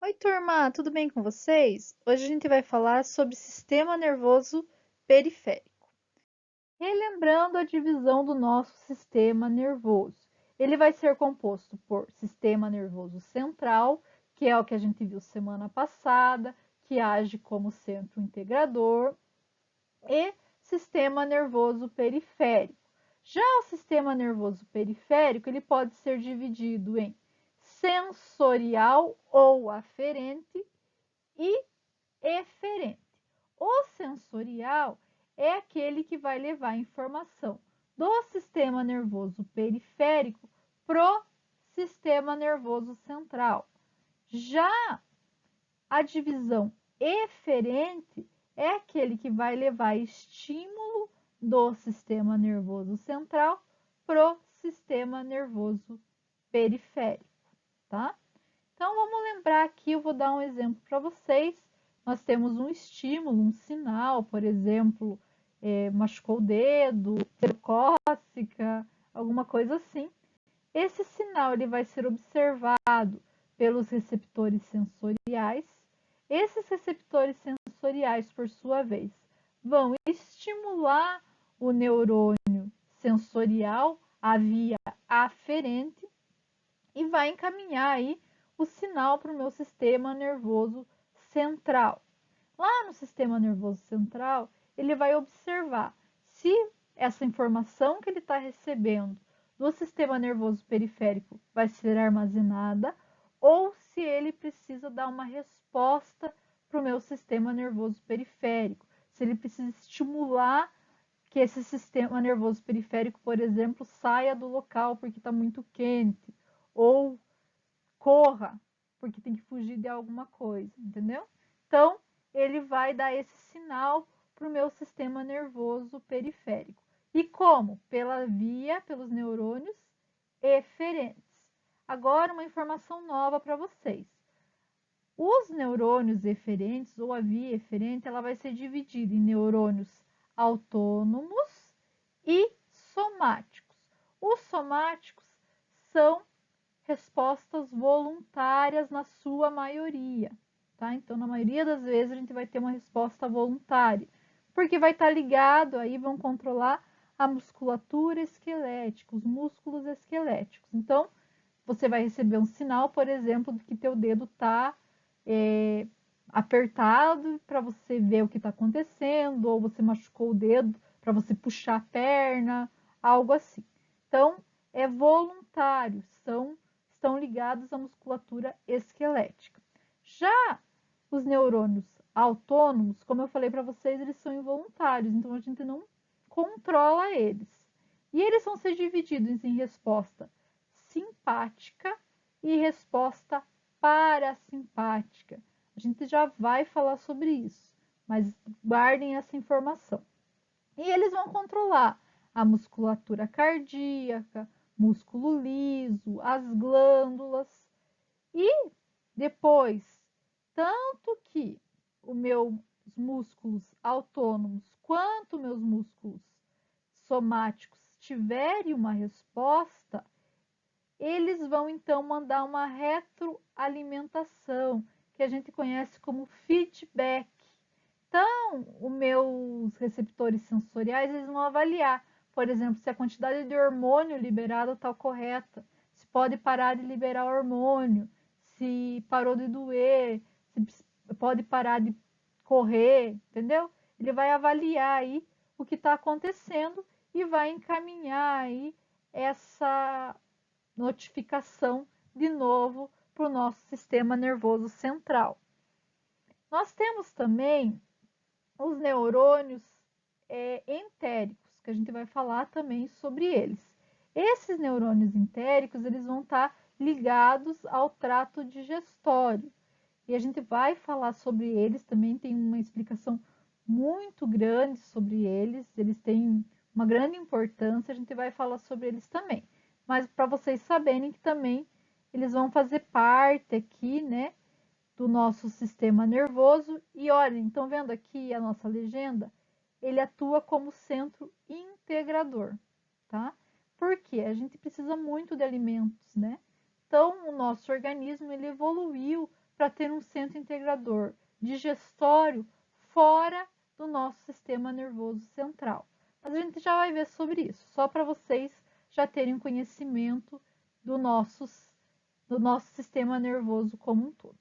Oi, turma, tudo bem com vocês? Hoje a gente vai falar sobre sistema nervoso periférico. Relembrando a divisão do nosso sistema nervoso. Ele vai ser composto por sistema nervoso central, que é o que a gente viu semana passada, que age como centro integrador, e sistema nervoso periférico. Já o sistema nervoso periférico, ele pode ser dividido em sensorial ou aferente e eferente. O sensorial é aquele que vai levar a informação do sistema nervoso periférico para o sistema nervoso central. Já a divisão eferente é aquele que vai levar estímulo do sistema nervoso central para o sistema nervoso periférico, tá? Então, vamos lembrar aqui, eu vou dar um exemplo para vocês. Nós temos um estímulo, um sinal, por exemplo, machucou o dedo, cócega, alguma coisa assim. Esse sinal ele vai ser observado pelos receptores sensoriais. Esses receptores sensoriais, por sua vez, vão estimular o neurônio sensorial, a via aferente, e vai encaminhar aí o sinal para o meu sistema nervoso central. Lá no sistema nervoso central, ele vai observar se essa informação que ele está recebendo do sistema nervoso periférico vai ser armazenada ou se ele precisa dar uma resposta para o meu sistema nervoso periférico, se ele precisa estimular que esse sistema nervoso periférico, por exemplo, saia do local porque está muito quente, ou corra, porque tem que fugir de alguma coisa, entendeu? Então, ele vai dar esse sinal para o meu sistema nervoso periférico. E como? Pelos neurônios eferentes. Agora, uma informação nova para vocês. Os neurônios eferentes, ou a via eferente, ela vai ser dividida em neurônios autônomos e somáticos. Os somáticos são respostas voluntárias na sua maioria, tá? Então, na maioria das vezes, a gente vai ter uma resposta voluntária, porque vai estar ligado, aí vão controlar a musculatura esquelética, os músculos esqueléticos. Então, você vai receber um sinal, por exemplo, de que teu dedo está apertado para você ver o que está acontecendo, ou você machucou o dedo para você puxar a perna, algo assim. Então, é voluntário, estão ligados à musculatura esquelética. Já os neurônios autônomos, como eu falei para vocês, eles são involuntários, então a gente não controla eles. E eles vão ser divididos em resposta simpática e resposta parasimpática. A gente já vai falar sobre isso, mas guardem essa informação. E eles vão controlar a musculatura cardíaca, músculo liso, as glândulas. E depois, tanto que os meus músculos autônomos quanto meus músculos somáticos tiverem uma resposta, eles vão então mandar uma retroalimentação, que a gente conhece como feedback. Então, os meus receptores sensoriais, eles vão avaliar, por exemplo, se a quantidade de hormônio liberado está correta, se pode parar de liberar hormônio, se parou de doer, se pode parar de correr, entendeu? Ele vai avaliar aí o que está acontecendo e vai encaminhar aí essa notificação de novo para o nosso sistema nervoso central. Nós temos também os neurônios entéricos, que a gente vai falar também sobre eles. Esses neurônios entéricos, eles vão estar ligados ao trato digestório. E a gente vai falar sobre eles também, tem uma explicação muito grande sobre eles têm uma grande importância, a gente vai falar sobre eles também. Mas para vocês saberem que também eles vão fazer parte aqui, né, do nosso sistema nervoso. E olha, então vendo aqui a nossa legenda, ele atua como centro integrador, tá? Porque a gente precisa muito de alimentos, né? Então, o nosso organismo ele evoluiu para ter um centro integrador digestório fora do nosso sistema nervoso central. Mas a gente já vai ver sobre isso, só para vocês já terem conhecimento do nosso sistema nervoso como um todo.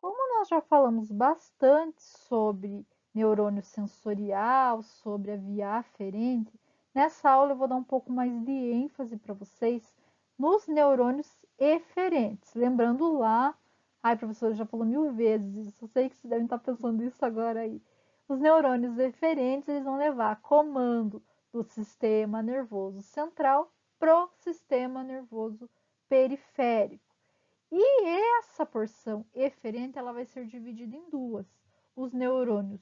Como nós já falamos bastante sobre neurônio sensorial, sobre a via aferente, nessa aula eu vou dar um pouco mais de ênfase para vocês nos neurônios eferentes. Lembrando lá, ai, professora, já falou 1000 vezes, eu sei que vocês devem estar pensando isso agora aí. Os neurônios eferentes, eles vão levar comando do sistema nervoso central pro sistema nervoso periférico. E essa porção eferente ela vai ser dividida em duas: os neurônios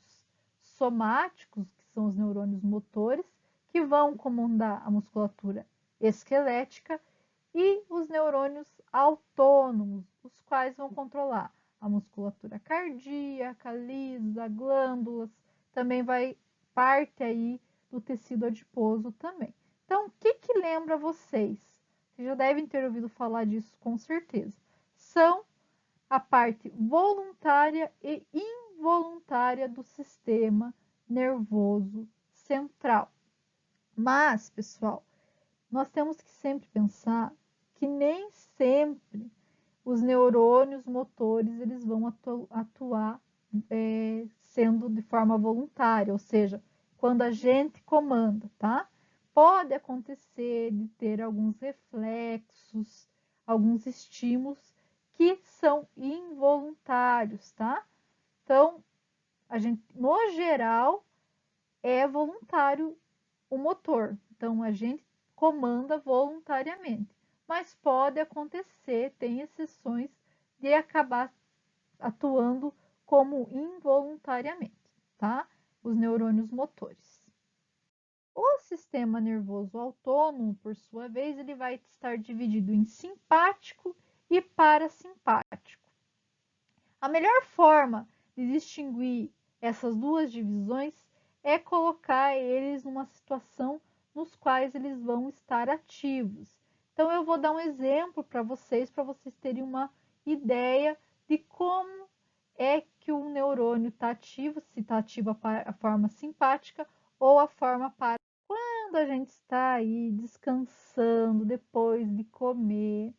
somáticos, que são os neurônios motores, que vão comandar a musculatura esquelética, e os neurônios autônomos, os quais vão controlar a musculatura cardíaca, lisa, glândulas, também vai parte aí do tecido adiposo também. Então, o que lembra vocês? Vocês já devem ter ouvido falar disso com certeza. São a parte voluntária e involuntária do sistema nervoso central. Mas, pessoal, nós temos que sempre pensar que nem sempre os neurônios motores eles vão atuar sendo de forma voluntária, ou seja, quando a gente comanda, tá? Pode acontecer de ter alguns reflexos, alguns estímulos que são involuntários, tá? Então, a gente, no geral, é voluntário o motor. Então, a gente comanda voluntariamente. Mas pode acontecer, tem exceções, de acabar atuando como involuntariamente, tá? Os neurônios motores. O sistema nervoso autônomo, por sua vez, ele vai estar dividido em simpático e parasimpático. A melhor forma de distinguir essas duas divisões é colocar eles numa situação nos quais eles vão estar ativos. Então, eu vou dar um exemplo para vocês terem uma ideia de como é que o neurônio está ativo, se está ativa a forma simpática ou a forma para. Quando a gente está aí descansando depois de comer,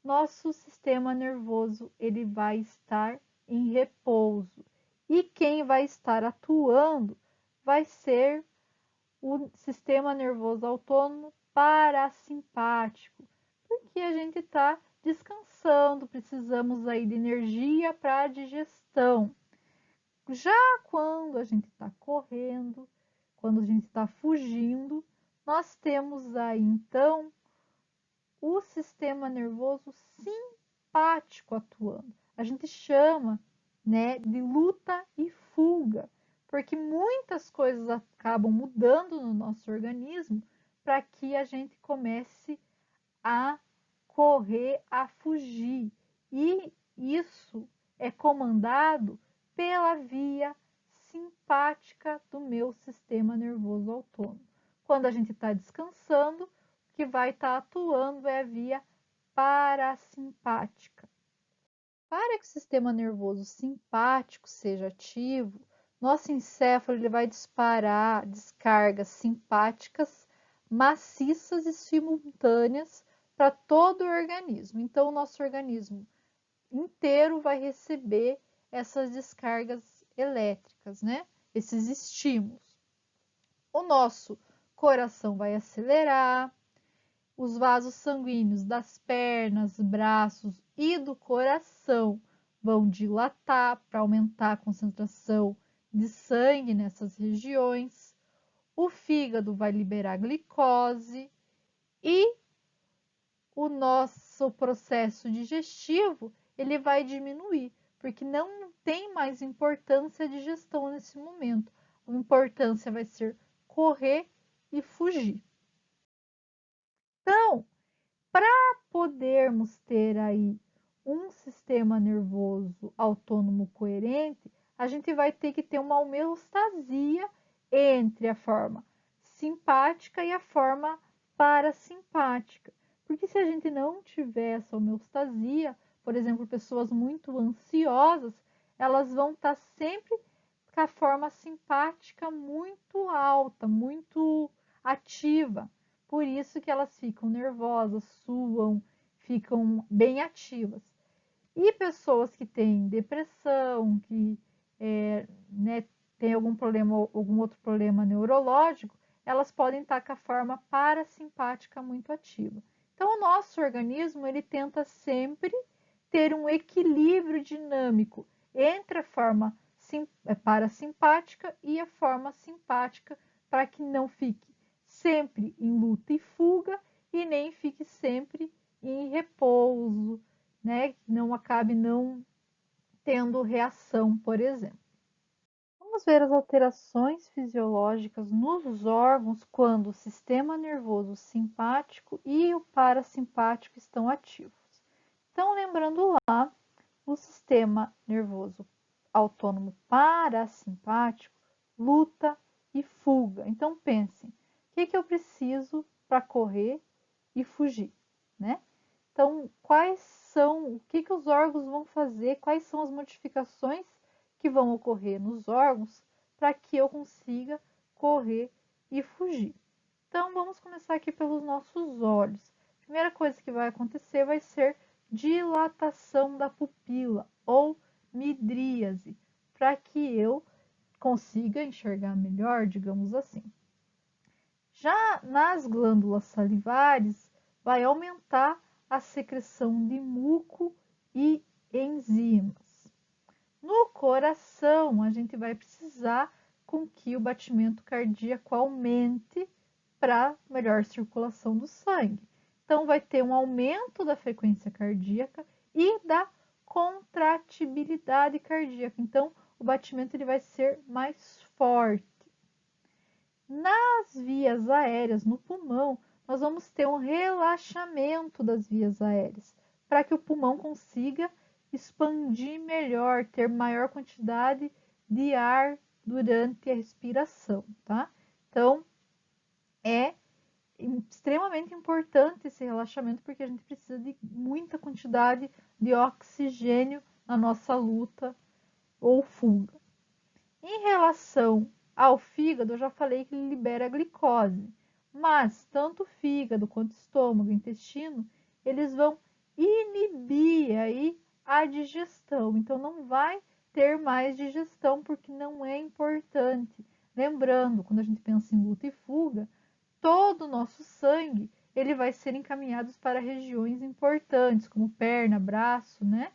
nosso sistema nervoso ele vai estar em repouso. E quem vai estar atuando vai ser o sistema nervoso autônomo parasimpático, porque a gente está descansando, precisamos aí de energia para a digestão. Já quando a gente está correndo, quando a gente está fugindo, nós temos aí então o sistema nervoso simpático atuando. A gente chama, né, de luta e fuga, porque muitas coisas acabam mudando no nosso organismo para que a gente comece a correr, a fugir. E isso é comandado pela via simpática do meu sistema nervoso autônomo. Quando a gente está descansando, o que vai estar atuando é a via parasimpática. Para que o sistema nervoso simpático seja ativo, nosso encéfalo ele vai disparar descargas simpáticas maciças e simultâneas para todo o organismo. Então, o nosso organismo inteiro vai receber essas descargas elétricas, né? Esses estímulos. O nosso coração vai acelerar, os vasos sanguíneos das pernas, braços e do coração vão dilatar para aumentar a concentração de sangue nessas regiões. O fígado vai liberar glicose e o nosso processo digestivo ele vai diminuir, porque não tem mais importância a digestão nesse momento. A importância vai ser correr e fugir. Então, para podermos ter aí um sistema nervoso autônomo coerente, a gente vai ter que ter uma homeostasia entre a forma simpática e a forma parasimpática. Porque se a gente não tiver essa homeostasia, por exemplo, pessoas muito ansiosas, elas vão estar sempre com a forma simpática muito alta, muito ativa. Por isso que elas ficam nervosas, suam, ficam bem ativas. E pessoas que têm depressão, que né, tem algum problema, algum outro problema neurológico, elas podem estar com a forma parasimpática muito ativa. Então, o nosso organismo ele tenta sempre ter um equilíbrio dinâmico entre a forma parasimpática e a forma simpática, para que não fique sempre em luta e fuga e nem fique sempre em repouso, né? Não acabe não tendo reação, por exemplo. Vamos ver as alterações fisiológicas nos órgãos quando o sistema nervoso simpático e o parasimpático estão ativos. Então, lembrando lá, o sistema nervoso autônomo parasimpático luta e fuga. Então, pensem, o que eu preciso para correr e fugir, né? Então, o que os órgãos vão fazer, quais são as modificações que vão ocorrer nos órgãos para que eu consiga correr e fugir. Então, vamos começar aqui pelos nossos olhos. A primeira coisa que vai acontecer vai ser dilatação da pupila ou midríase, para que eu consiga enxergar melhor, digamos assim. Já nas glândulas salivares, vai aumentar a secreção de muco e enzimas. No coração, a gente vai precisar com que o batimento cardíaco aumente para melhor circulação do sangue. Então, vai ter um aumento da frequência cardíaca e da contratibilidade cardíaca. Então, o batimento ele vai ser mais forte. Nas vias aéreas, no pulmão, nós vamos ter um relaxamento das vias aéreas, para que o pulmão consiga expandir melhor, ter maior quantidade de ar durante a respiração, tá? Então, é extremamente importante esse relaxamento, porque a gente precisa de muita quantidade de oxigênio na nossa luta ou fuga. Em relação ao fígado, eu já falei que ele libera glicose, mas tanto o fígado quanto o estômago e o intestino, eles vão inibir aí a digestão. Então, não vai ter mais digestão, porque não é importante. Lembrando, quando a gente pensa em luta e fuga, todo o nosso sangue ele vai ser encaminhado para regiões importantes, como perna, braço, né?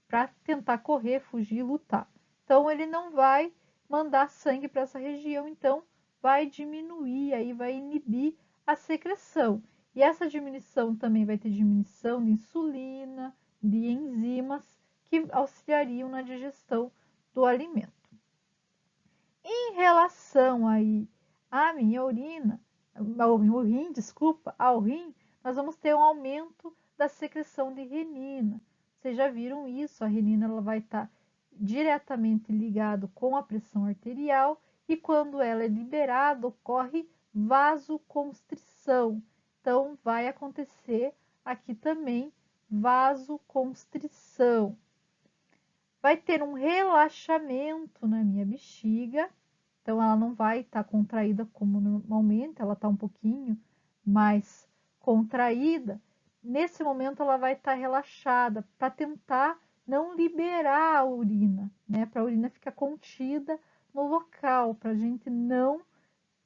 Para tentar correr, fugir, lutar. Então, ele não vai mandar sangue para essa região, então vai diminuir, aí vai inibir a secreção. E essa diminuição também vai ter diminuição de insulina, de enzimas que auxiliariam na digestão do alimento. Em relação aí à minha urina, ao rim, desculpa, ao rim, nós vamos ter um aumento da secreção de renina. Vocês já viram isso? A renina ela vai estar diretamente ligado com a pressão arterial e quando ela é liberada ocorre vasoconstrição. Então vai acontecer aqui também vasoconstrição. Vai ter um relaxamento na minha bexiga, então ela não vai estar contraída como normalmente, ela está um pouquinho mais contraída. Nesse momento ela vai estar relaxada para tentar não liberar a urina, né? Para a urina ficar contida no local, para a gente não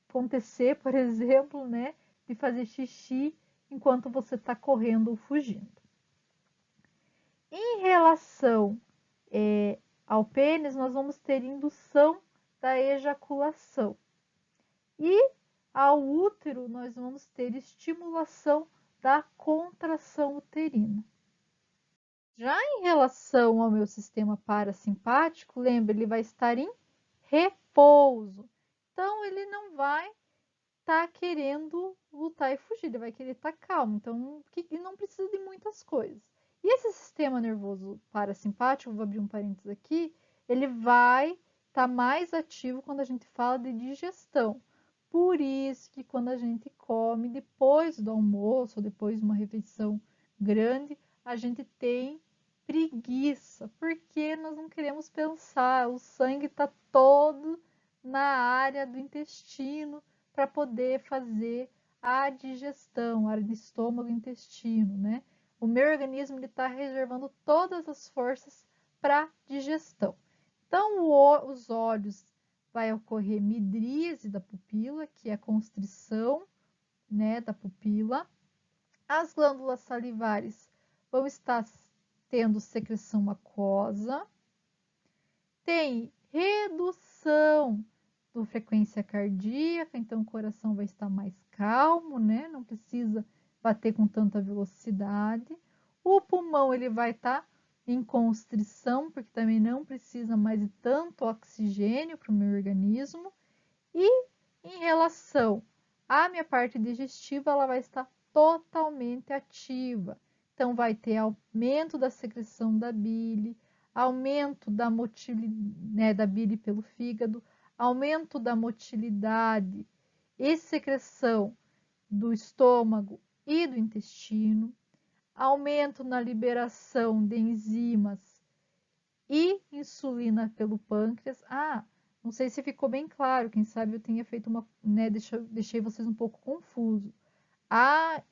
acontecer, por exemplo, né? De fazer xixi enquanto você está correndo ou fugindo. Em relação ao pênis, nós vamos ter indução da ejaculação. E ao útero, nós vamos ter estimulação da contração uterina. Já em relação ao meu sistema parasimpático, lembra, ele vai estar em repouso. Então, ele não vai estar querendo lutar e fugir, ele vai querer estar calmo. Então, ele não precisa de muitas coisas. E esse sistema nervoso parasimpático, vou abrir um parênteses aqui, ele vai estar mais ativo quando a gente fala de digestão. Por isso que quando a gente come depois do almoço, ou depois de uma refeição grande, a gente tem preguiça, porque nós não queremos pensar, o sangue está todo na área do intestino para poder fazer a digestão, a área do estômago e intestino, né? O meu organismo está reservando todas as forças para digestão. Então, os olhos vai ocorrer midríase da pupila, que é a constrição, né, da pupila. As glândulas salivares vão estar tendo secreção aquosa. Tem redução da frequência cardíaca, então o coração vai estar mais calmo, né? Não precisa bater com tanta velocidade. O pulmão ele vai estar em constrição, porque também não precisa mais de tanto oxigênio para o meu organismo. E em relação à minha parte digestiva, ela vai estar totalmente ativa. Então, vai ter aumento da secreção da bile, aumento da motilidade, né, da bile pelo fígado, aumento da motilidade e secreção do estômago e do intestino, aumento na liberação de enzimas e insulina pelo pâncreas. Não sei se ficou bem claro, quem sabe eu tenha feito uma, né, deixei vocês um pouco confuso. A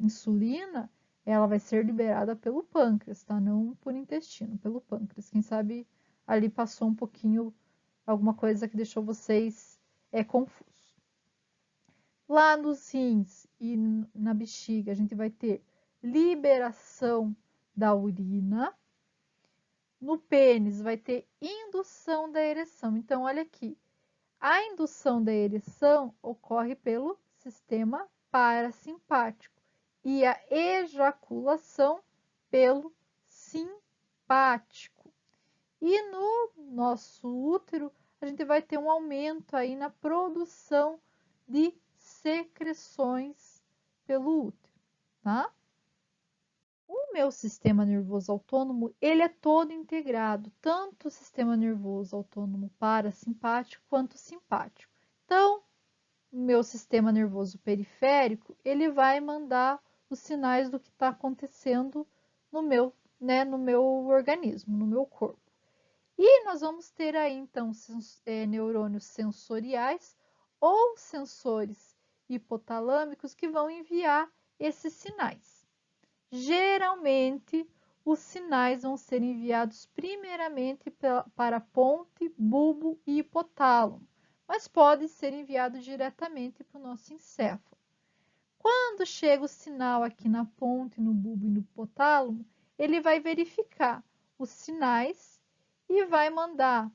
insulina, ela vai ser liberada pelo pâncreas, tá? Não por intestino, pelo pâncreas. Quem sabe ali passou um pouquinho alguma coisa que deixou vocês confusos. Lá nos rins e na bexiga, a gente vai ter liberação da urina. No pênis vai ter indução da ereção. Então, olha aqui, a indução da ereção ocorre pelo sistema parasimpático e a ejaculação pelo simpático. E no nosso útero, a gente vai ter um aumento aí na produção de secreções pelo útero, tá? O meu sistema nervoso autônomo, ele é todo integrado, tanto o sistema nervoso autônomo parasimpático quanto simpático. Então, o meu sistema nervoso periférico, ele vai mandar os sinais do que está acontecendo no meu, né, no meu organismo, no meu corpo. E nós vamos ter aí, então, neurônios sensoriais ou sensores hipotalâmicos que vão enviar esses sinais. Geralmente, os sinais vão ser enviados primeiramente para a ponte, bulbo e hipotálamo, mas pode ser enviado diretamente para o nosso encéfalo. Quando chega o sinal aqui na ponte, no bulbo e no hipotálamo, ele vai verificar os sinais e vai mandar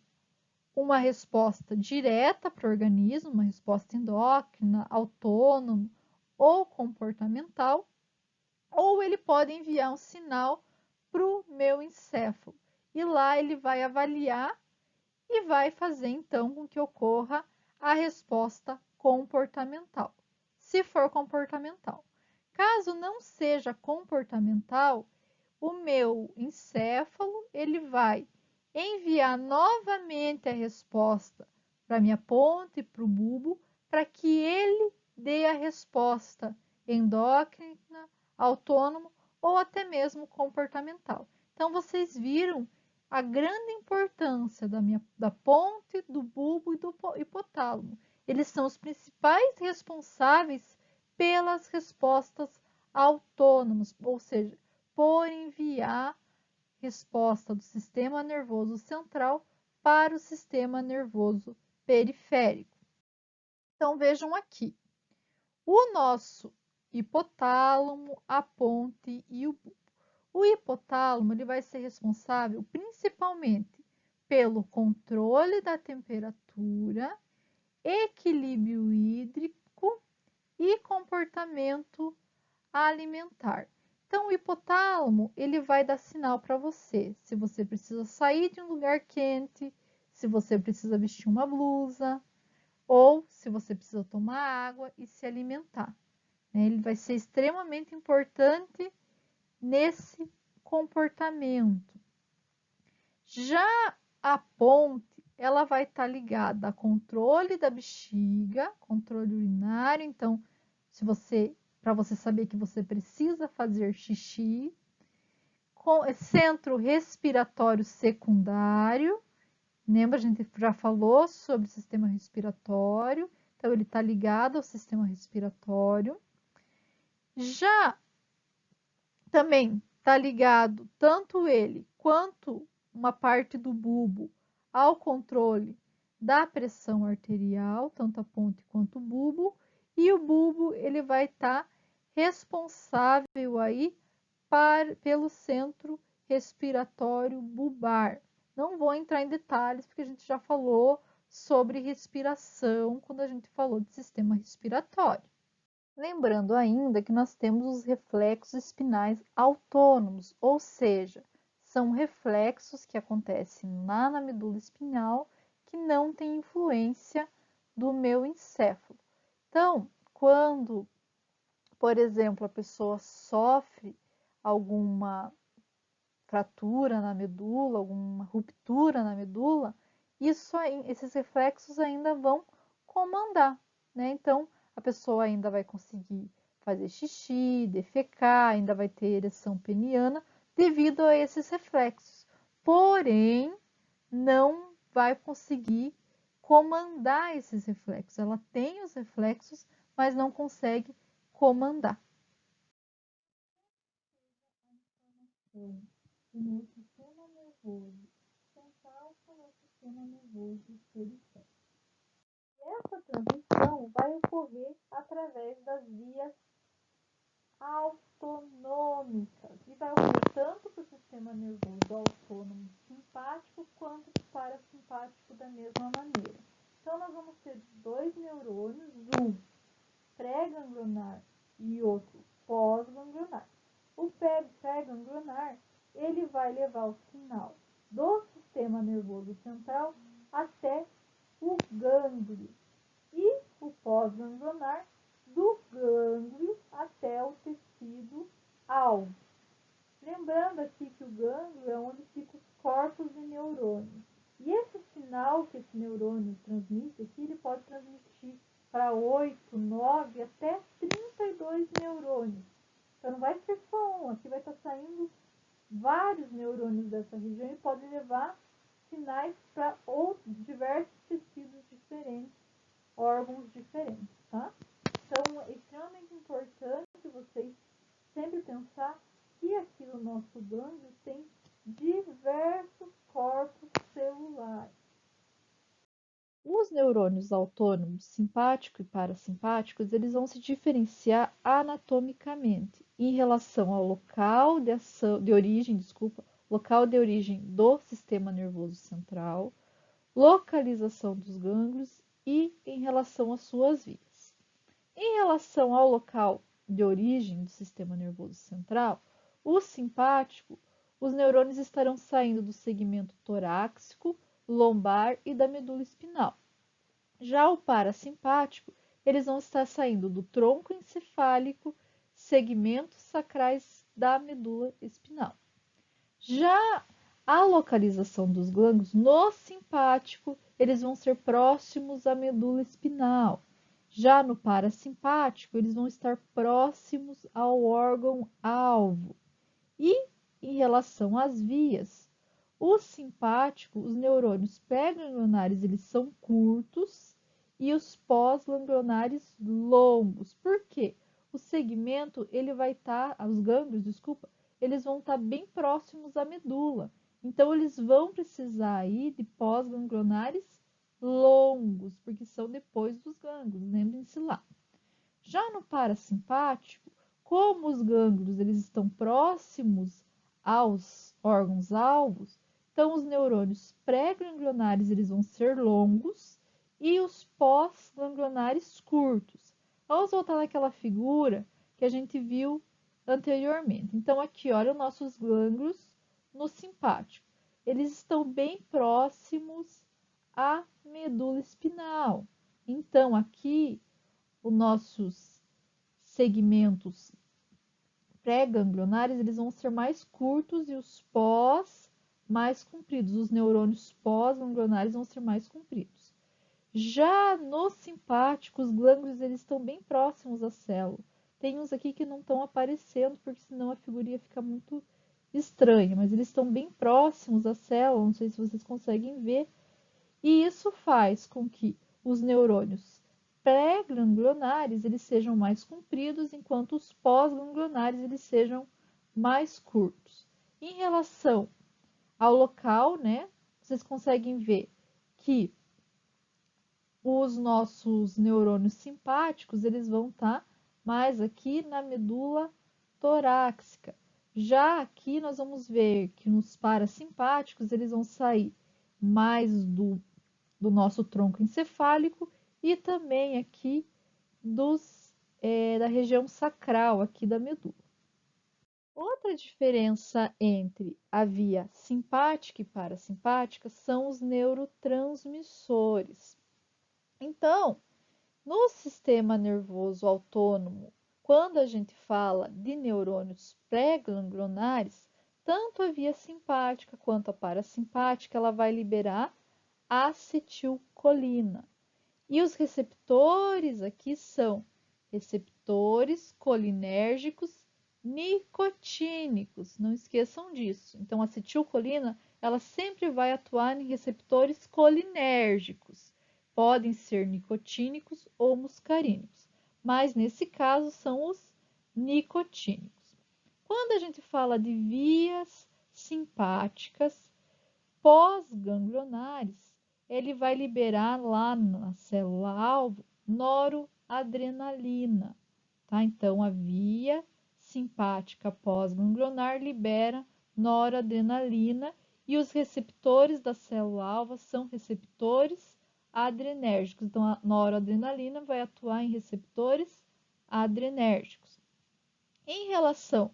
uma resposta direta para o organismo, uma resposta endócrina, autônoma ou comportamental, ou ele pode enviar um sinal para o meu encéfalo. E lá ele vai avaliar e vai fazer então com que ocorra a resposta comportamental, se for comportamental. Caso não seja comportamental, o meu encéfalo ele vai enviar novamente a resposta para a minha ponte, para o bulbo, para que ele dê a resposta endócrina, autônomo ou até mesmo comportamental. Então, vocês viram a grande importância da ponte, do bulbo e do hipotálamo. Eles são os principais responsáveis pelas respostas autônomas, ou seja, por enviar resposta do sistema nervoso central para o sistema nervoso periférico. Então, vejam aqui, o nosso hipotálamo, a ponte e o bulbo. O hipotálamo ele vai ser responsável principalmente pelo controle da temperatura, equilíbrio hídrico e comportamento alimentar. Então, o hipotálamo ele vai dar sinal para você se você precisa sair de um lugar quente, se você precisa vestir uma blusa, ou se você precisa tomar água e se alimentar. Ele vai ser extremamente importante nesse comportamento. Já a ponte, ela vai estar ligada a controle da bexiga, controle urinário. Então, para você saber que você precisa fazer xixi, centro respiratório secundário. Lembra, a gente já falou sobre o sistema respiratório, então ele está ligado ao sistema respiratório. Já também está ligado tanto ele quanto uma parte do bulbo ao controle da pressão arterial, tanto a ponte quanto o bulbo, e o bulbo ele vai estar responsável aí pelo centro respiratório bulbar. Não vou entrar em detalhes porque a gente já falou sobre respiração quando a gente falou de sistema respiratório. Lembrando ainda que nós temos os reflexos espinais autônomos, ou seja, são reflexos que acontecem lá na medula espinhal que não têm influência do meu encéfalo. Então, quando, por exemplo, a pessoa sofre alguma fratura na medula, alguma ruptura na medula, esses reflexos ainda vão comandar, né? Então, a pessoa ainda vai conseguir fazer xixi, defecar, ainda vai ter ereção peniana devido a esses reflexos. Porém, não vai conseguir comandar esses reflexos. Ela tem os reflexos, mas não consegue comandar. O meu sistema nervoso central com o sistema nervoso periférico. Essa transição vai ocorrer através das vias autonômicas e vai ocorrer tanto para o sistema nervoso autônomo simpático quanto para o parasimpático da mesma maneira. Então, nós vamos ter dois neurônios, um pré-ganglionar e outro pós-ganglionar. O pré-ganglionar ele vai levar o sinal do sistema nervoso central até o gânglio e o pós-ganglionar do gânglio até o tecido alvo. Lembrando aqui que o gânglio é onde ficam os corpos de neurônios. E esse sinal que esse neurônio transmite aqui, ele pode transmitir para 8, 9, até 32 neurônios. Então, não vai ser só um, aqui vai estar saindo vários neurônios dessa região e pode levar sinais para diversos tecidos diferentes, órgãos diferentes, tá? Então, é extremamente importante vocês sempre pensar que aqui no nosso gânglio tem diversos corpos celulares. Os neurônios autônomos simpático e parasimpáticos, eles vão se diferenciar anatomicamente em relação ao local de origem do sistema nervoso central, localização dos gânglios e em relação às suas vias. Em relação ao local de origem do sistema nervoso central, o simpático, os neurônios estarão saindo do segmento torácico, lombar e da medula espinal. Já o parasimpático, eles vão estar saindo do tronco encefálico, segmentos sacrais da medula espinal. Já a localização dos gânglios no simpático, eles vão ser próximos à medula espinal. Já no parasimpático, eles vão estar próximos ao órgão-alvo. E em relação às vias, o simpático, os neurônios pré-ganglionares, eles são curtos e os pós-ganglionares longos. Por quê? O segmento, ele vai estar, os gânglios, desculpa, eles vão estar bem próximos à medula. Então, eles vão precisar aí de pós-ganglionares longos, porque são depois dos gânglios, lembrem-se lá. Já no parasimpático, como os gânglios eles estão próximos aos órgãos-alvos, então os neurônios pré-ganglionares eles vão ser longos e os pós-ganglionares curtos. Vamos voltar naquela figura que a gente viu anteriormente. Então, aqui, olha os nossos gânglios no simpático. Eles estão bem próximos à medula espinal. Então, aqui, os nossos segmentos pré-ganglionares, eles vão ser mais curtos e os pós mais compridos. Os neurônios pós-ganglionares vão ser mais compridos. Já no simpático, os gânglios eles estão bem próximos à célula. Tem uns aqui que não estão aparecendo, porque senão a figurinha fica muito estranha, mas eles estão bem próximos à célula, não sei se vocês conseguem ver, e isso faz com que os neurônios pré-ganglionares eles sejam mais compridos, enquanto os pós-ganglionares eles sejam mais curtos. Em relação ao local, né, vocês conseguem ver que os nossos neurônios simpáticos eles vão estar mais aqui na medula torácica. Já aqui nós vamos ver que nos parasimpáticos eles vão sair mais do nosso tronco encefálico e também aqui da região sacral aqui da medula. Outra diferença entre a via simpática e parasimpática são os neurotransmissores. Então, no sistema nervoso autônomo, quando a gente fala de neurônios pré-ganglionares, tanto a via simpática quanto a parasimpática, ela vai liberar acetilcolina. E os receptores aqui são receptores colinérgicos nicotínicos. Não esqueçam disso. Então, a acetilcolina, ela sempre vai atuar em receptores colinérgicos. Podem ser nicotínicos ou muscarínicos, mas nesse caso são os nicotínicos. Quando a gente fala de vias simpáticas pós-ganglionares, ele vai liberar lá na célula-alvo noradrenalina, tá? Então, a via simpática pós-ganglionar libera noradrenalina e os receptores da célula-alvo são receptores adrenérgicos. Então, a noradrenalina vai atuar em receptores adrenérgicos. Em relação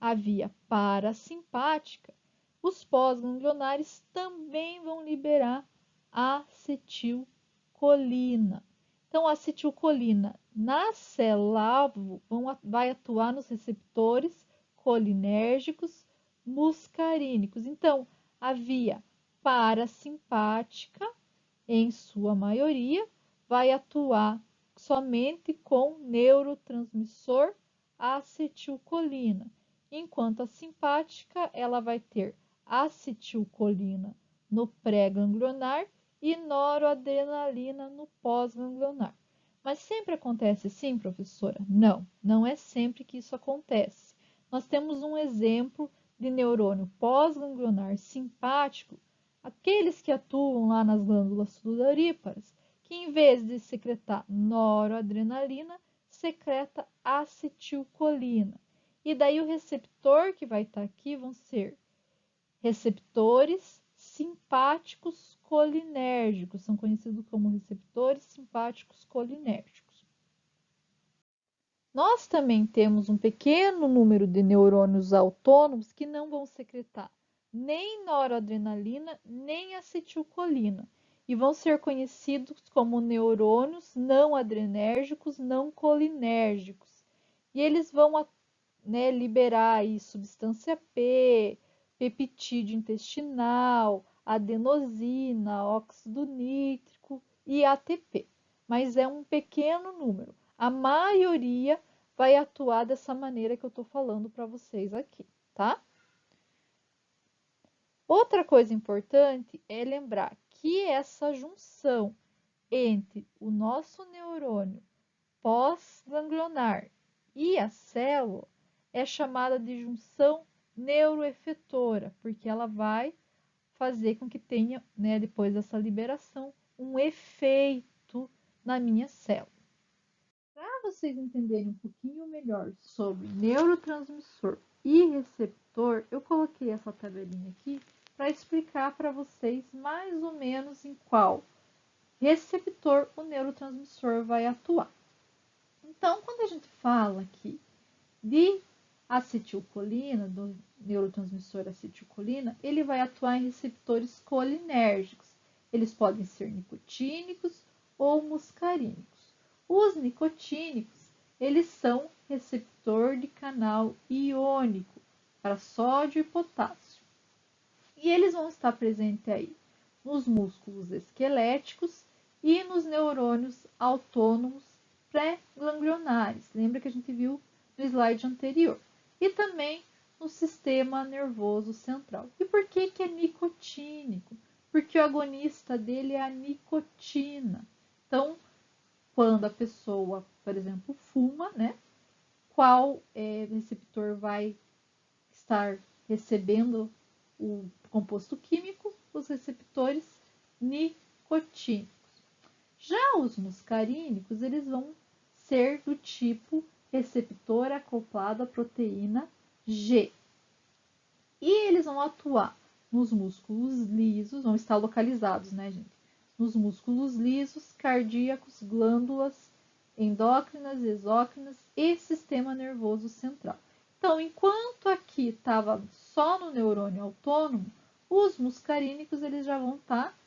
à via parasimpática, os pós-ganglionares também vão liberar acetilcolina. Então, a acetilcolina na célula-alvo vai atuar nos receptores colinérgicos muscarínicos. Então, a via parasimpática, em sua maioria, vai atuar somente com neurotransmissor acetilcolina, enquanto a simpática ela vai ter acetilcolina no pré-ganglionar e noradrenalina no pós-ganglionar. Mas sempre acontece assim, professora? Não, não é sempre que isso acontece. Nós temos um exemplo de neurônio pós-ganglionar simpático, aqueles que atuam lá nas glândulas sudoríparas, que em vez de secretar noradrenalina, secreta acetilcolina. E daí o receptor que vai estar aqui vão ser receptores simpáticos colinérgicos, são conhecidos como receptores simpáticos colinérgicos. Nós também temos um pequeno número de neurônios autônomos que não vão secretar nem noradrenalina, nem acetilcolina, e vão ser conhecidos como neurônios não adrenérgicos, não colinérgicos. E eles vão, né, liberar aí substância P, peptídeo intestinal, adenosina, óxido nítrico e ATP. Mas é um pequeno número. A maioria vai atuar dessa maneira que eu estou falando para vocês aqui, tá? Outra coisa importante é lembrar que essa junção entre o nosso neurônio pós-ganglionar e a célula é chamada de junção neuroefetora, porque ela vai fazer com que tenha, né, depois dessa liberação, um efeito na minha célula. Para vocês entenderem um pouquinho melhor sobre neurotransmissor e receptor, eu coloquei essa tabelinha aqui para explicar para vocês mais ou menos em qual receptor o neurotransmissor vai atuar. Então, quando a gente fala aqui de acetilcolina, do neurotransmissor acetilcolina, ele vai atuar em receptores colinérgicos. Eles podem ser nicotínicos ou muscarínicos. Os nicotínicos, eles são receptor de canal iônico para sódio e potássio. E eles vão estar presentes aí nos músculos esqueléticos e nos neurônios autônomos pré-ganglionares. Lembra que a gente viu no slide anterior. E também no sistema nervoso central. E por que que é nicotínico? Porque o agonista dele é a nicotina. Então, quando a pessoa, por exemplo, fuma, né? Qual receptor vai estar recebendo o composto químico? Os receptores nicotínicos. Já os muscarínicos, eles vão ser do tipo receptor acoplado à proteína G. E eles vão atuar nos músculos lisos, vão estar localizados, né, gente? Nos músculos lisos, cardíacos, glândulas endócrinas, exócrinas e sistema nervoso central. Então, enquanto aqui estava só no neurônio autônomo, os muscarínicos eles já vão estar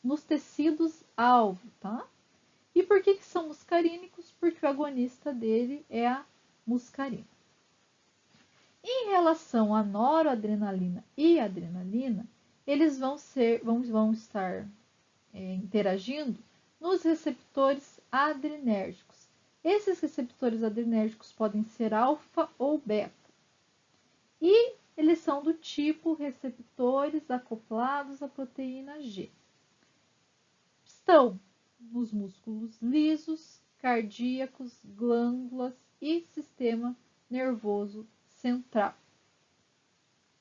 nos tecidos-alvo, tá? E por que são muscarínicos? Porque o agonista dele é a muscarina. Em relação à noradrenalina e adrenalina, eles vão estar interagindo nos receptores adrenérgicos. Esses receptores adrenérgicos podem ser alfa ou beta. E eles são do tipo receptores acoplados à proteína G. Estão nos músculos lisos, cardíacos, glândulas e sistema nervoso central.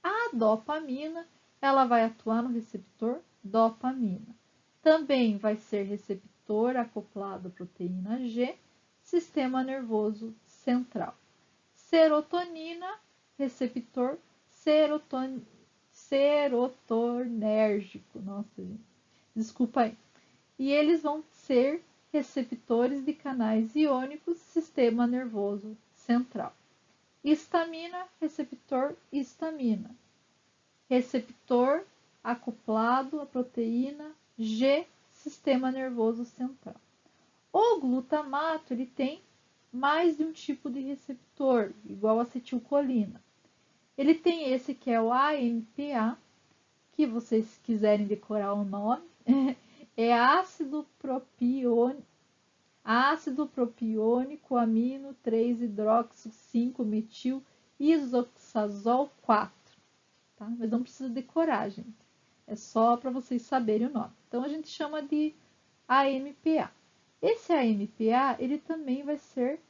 A dopamina, ela vai atuar no receptor dopamina. Também vai ser receptor acoplado à proteína G, sistema nervoso central. Serotonina, receptor serotonérgico. Nossa, gente, desculpa aí. E eles vão ser receptores de canais iônicos, sistema nervoso central. Histamina, receptor histamina. Receptor acoplado à proteína G, sistema nervoso central. O glutamato, ele tem mais de um tipo de receptor, igual a acetilcolina. Ele tem esse que é o AMPA, que vocês quiserem decorar o nome, é ácido propiônico amino 3-hidroxo 5-metil isoxazol 4. Tá? Mas não precisa decorar, gente. É só para vocês saberem o nome. Então a gente chama de AMPA. Esse AMPA, ele também vai ser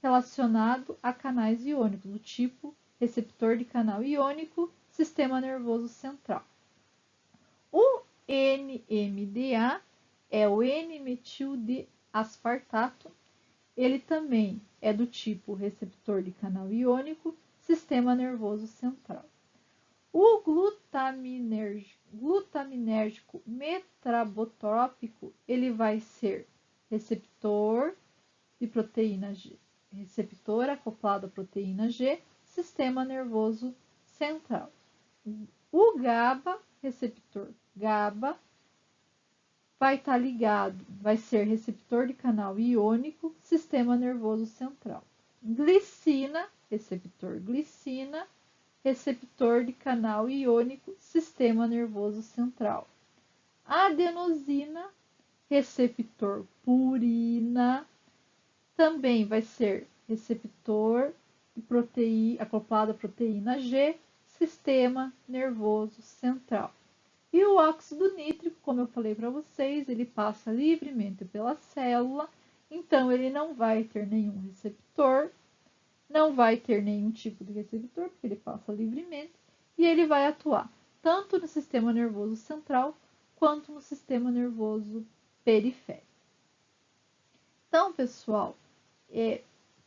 relacionado a canais iônicos, do tipo receptor de canal iônico, sistema nervoso central. O NMDA é o N-metil de aspartato. Ele também é do tipo receptor de canal iônico, sistema nervoso central. O glutaminérgico metabotrópico, ele vai ser receptor de proteína G, receptor acoplado à proteína G, sistema nervoso central. O GABA, receptor GABA, vai estar ligado, vai ser receptor de canal iônico, sistema nervoso central. Glicina, receptor glicina, receptor de canal iônico, sistema nervoso central. Adenosina, receptor purina, também vai ser receptor de proteína, acoplado à proteína G, sistema nervoso central. E o óxido nítrico, como eu falei para vocês, ele passa livremente pela célula, então ele não vai ter nenhum receptor, não vai ter nenhum tipo de receptor, porque ele passa livremente, e ele vai atuar tanto no sistema nervoso central quanto no sistema nervoso periférico. Então, pessoal,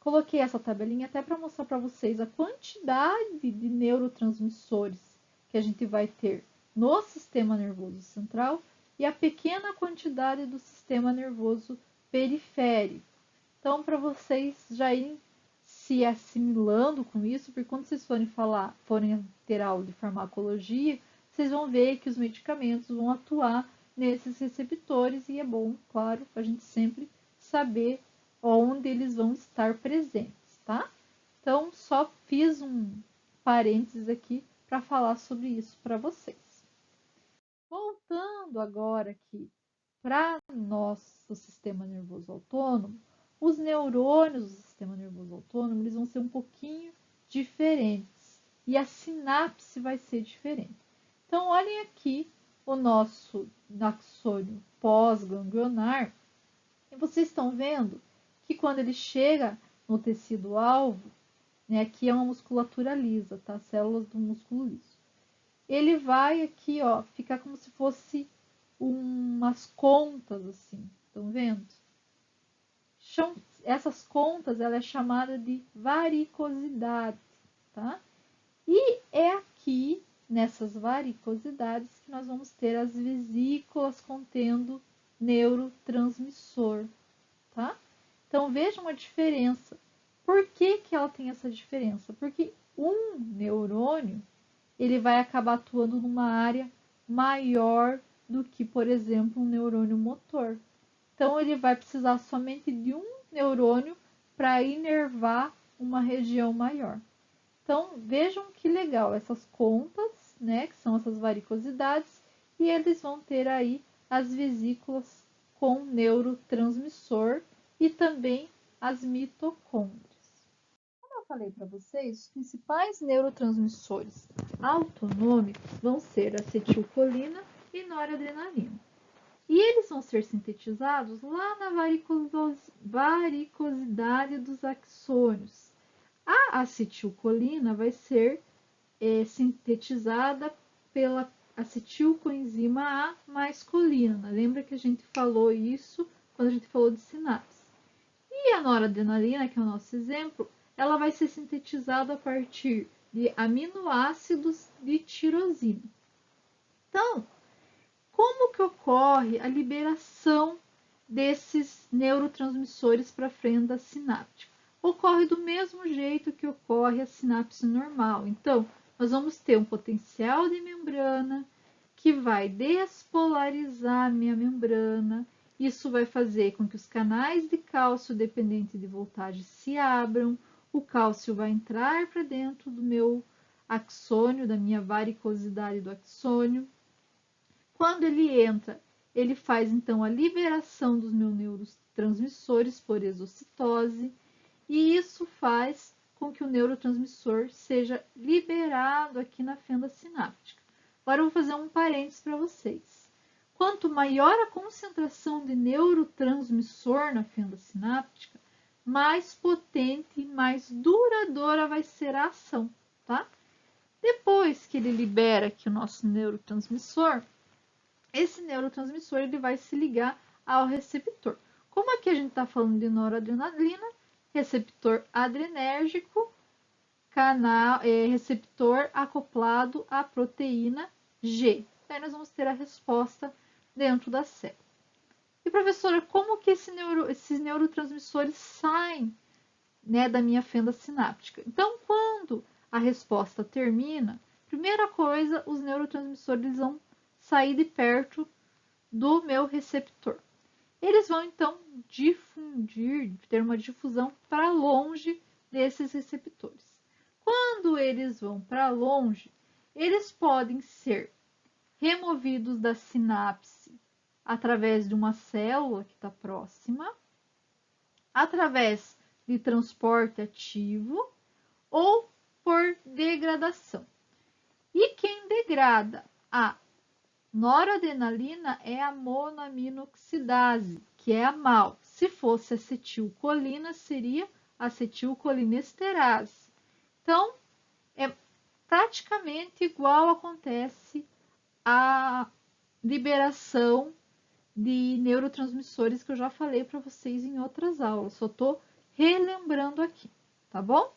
coloquei essa tabelinha até para mostrar para vocês a quantidade de neurotransmissores que a gente vai ter no sistema nervoso central e a pequena quantidade do sistema nervoso periférico. Então, para vocês já irem se assimilando com isso, porque quando vocês forem ter aula de farmacologia, vocês vão ver que os medicamentos vão atuar nesses receptores e é bom, claro, a gente sempre saber onde eles vão estar presentes, tá? Então, só fiz um parênteses aqui para falar sobre isso para vocês. Voltando agora aqui para nosso sistema nervoso autônomo, os neurônios do sistema nervoso autônomo eles vão ser um pouquinho diferentes. e a sinapse vai ser diferente. Então, olhem aqui o nosso axônio pós-ganglionar, e vocês estão vendo que quando ele chega no tecido-alvo, né, aqui é uma musculatura lisa, tá? Células do músculo liso. Ele vai aqui, ó, ficar como se fosse umas contas assim, estão vendo? Essas contas, ela é chamada de varicosidade, tá? E é aqui, nessas varicosidades, que nós vamos ter as vesículas contendo neurotransmissor, tá? Então, vejam a diferença. Por que que ela tem essa diferença? Porque um neurônio, ele vai acabar atuando numa área maior do que, por exemplo, um neurônio motor. Então, ele vai precisar somente de um neurônio para inervar uma região maior. Então, vejam que legal essas contas, né, que são essas varicosidades, e eles vão ter aí as vesículas com neurotransmissor e também as mitocôndrias. Como eu falei para vocês, os principais neurotransmissores autonômicos vão ser acetilcolina e noradrenalina. E eles vão ser sintetizados lá na varicosidade dos axônios. A acetilcolina vai ser sintetizada pela acetilcoenzima A mais colina. Lembra que a gente falou isso quando a gente falou de sinapse. E a noradrenalina, que é o nosso exemplo, ela vai ser sintetizada a partir de aminoácidos de tirosina. Então, como que ocorre a liberação desses neurotransmissores para a fenda sináptica? Ocorre do mesmo jeito que ocorre a sinapse normal. Então, nós vamos ter um potencial de membrana que vai despolarizar a minha membrana. Isso vai fazer com que os canais de cálcio dependente de voltagem se abram. O cálcio vai entrar para dentro do meu axônio, da minha varicosidade do axônio. Quando ele entra, ele faz então a liberação dos meus neurotransmissores por exocitose, e isso faz com que o neurotransmissor seja liberado aqui na fenda sináptica. Agora eu vou fazer um parênteses para vocês. Quanto maior a concentração de neurotransmissor na fenda sináptica, mais potente e mais duradoura vai ser a ação, tá? Depois que ele libera aqui o nosso neurotransmissor, esse neurotransmissor ele vai se ligar ao receptor. Como aqui a gente está falando de noradrenalina, receptor adrenérgico, receptor acoplado à proteína G. Daí nós vamos ter a resposta dentro da célula. E professora, como que esses neurotransmissores saem, né, da minha fenda sináptica? Então, quando a resposta termina, primeira coisa, os neurotransmissores vão sair de perto do meu receptor. Eles vão então difundir, ter uma difusão para longe desses receptores. Quando eles vão para longe, eles podem ser removidos da sinapse através de uma célula que está próxima, através de transporte ativo ou por degradação. E quem degrada a noradrenalina é a monoaminoxidase, que é a MAO. Se fosse acetilcolina, seria acetilcolinesterase. Então, é praticamente igual acontece a liberação de neurotransmissores que eu já falei para vocês em outras aulas. Só estou relembrando aqui, tá bom?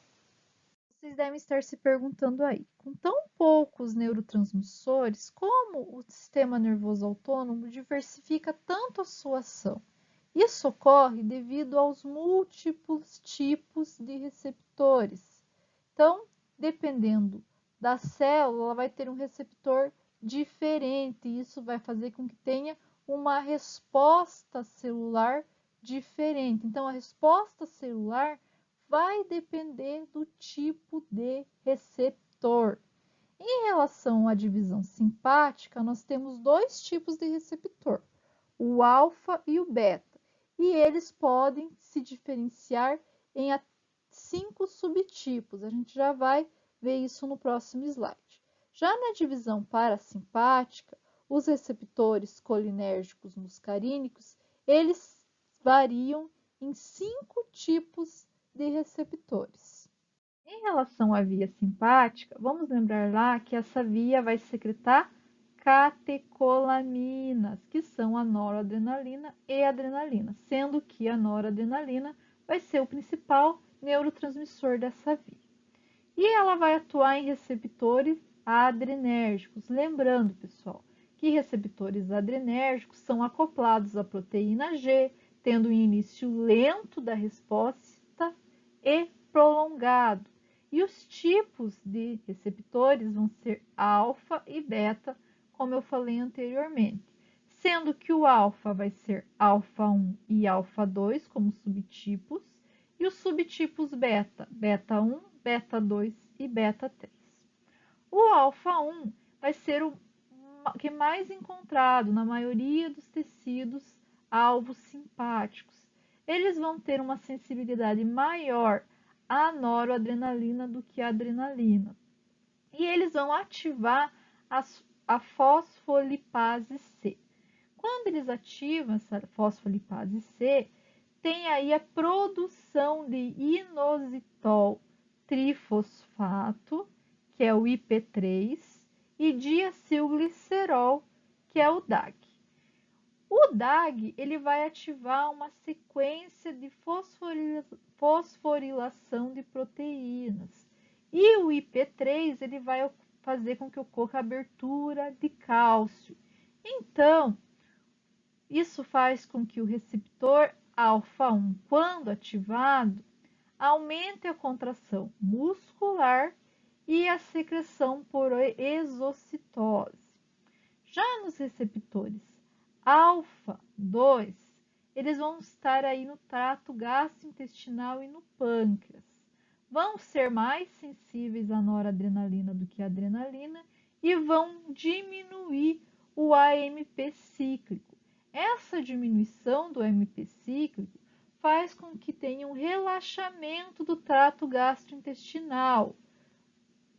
Vocês devem estar se perguntando aí, com tão poucos neurotransmissores, como o sistema nervoso autônomo diversifica tanto a sua ação? Isso ocorre devido aos múltiplos tipos de receptores. Então, dependendo da célula, ela vai ter um receptor diferente, e isso vai fazer com que tenha uma resposta celular diferente. Então, a resposta celular vai depender do tipo de receptor. Em relação à divisão simpática, nós temos dois tipos de receptor, o alfa e o beta, e eles podem se diferenciar em 5 subtipos. A gente já vai ver isso no próximo slide. Já na divisão parasimpática, os receptores colinérgicos muscarínicos, eles variam em 5 tipos de receptores. Em relação à via simpática, vamos lembrar lá que essa via vai secretar catecolaminas, que são a noradrenalina e a adrenalina, sendo que a noradrenalina vai ser o principal neurotransmissor dessa via. E ela vai atuar em receptores adrenérgicos. Lembrando, pessoal, que receptores adrenérgicos são acoplados à proteína G, tendo um início lento da resposta e prolongado. E os tipos de receptores vão ser alfa e beta, como eu falei anteriormente, sendo que o alfa vai ser alfa 1 e alfa 2 como subtipos, e os subtipos beta, beta 1, beta 2 e beta 3. O alfa 1 vai ser o que é mais encontrado na maioria dos tecidos alvos simpáticos. Eles vão ter uma sensibilidade maior à noradrenalina do que à adrenalina. E eles vão ativar a fosfolipase C. Quando eles ativam essa fosfolipase C, tem aí a produção de inositol trifosfato, que é o IP3, e diacilglicerol, que é o DAG. O DAG ele vai ativar uma sequência de fosforilação de proteínas. E o IP3 ele vai fazer com que ocorra abertura de cálcio. Então, isso faz com que o receptor alfa 1, quando ativado, aumente a contração muscular e a secreção por exocitose. Já nos receptores alfa 2, eles vão estar aí no trato gastrointestinal e no pâncreas. Vão ser mais sensíveis à noradrenalina do que à adrenalina e vão diminuir o AMP cíclico. Essa diminuição do AMP cíclico faz com que tenha um relaxamento do trato gastrointestinal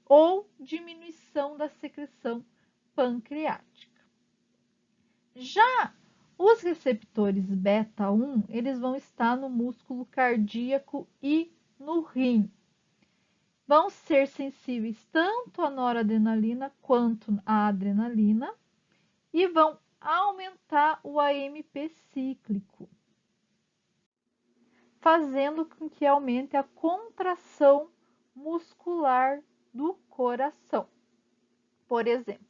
ou diminuição da secreção pancreática. Já os receptores beta 1, eles vão estar no músculo cardíaco e no rim. Vão ser sensíveis tanto à noradrenalina quanto à adrenalina e vão aumentar o AMP cíclico, fazendo com que aumente a contração muscular do coração. Por exemplo,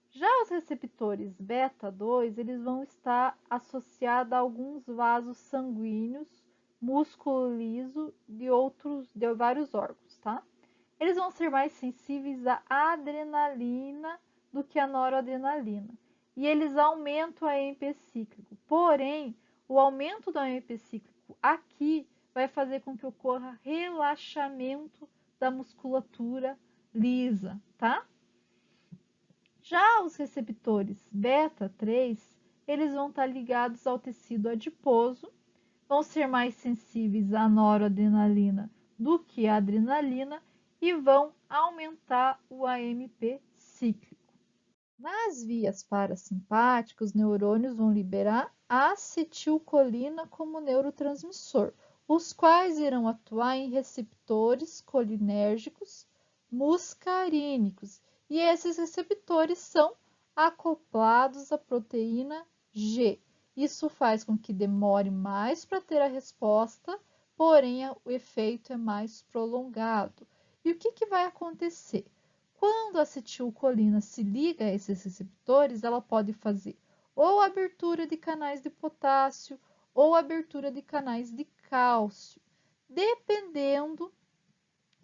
já os receptores beta 2, eles vão estar associados a alguns vasos sanguíneos, músculo liso de vários órgãos, tá? Eles vão ser mais sensíveis à adrenalina do que à noradrenalina. E eles aumentam o AMP cíclico. Porém, o aumento do AMP cíclico aqui vai fazer com que ocorra relaxamento da musculatura lisa, tá? Já os receptores beta 3, eles vão estar ligados ao tecido adiposo, vão ser mais sensíveis à noradrenalina do que à adrenalina e vão aumentar o AMP cíclico. Nas vias parasimpáticas, os neurônios vão liberar acetilcolina como neurotransmissor, os quais irão atuar em receptores colinérgicos muscarínicos. E esses receptores são acoplados à proteína G. Isso faz com que demore mais para ter a resposta, porém o efeito é mais prolongado. E o que vai acontecer? Quando a acetilcolina se liga a esses receptores, ela pode fazer ou abertura de canais de potássio ou abertura de canais de cálcio, dependendo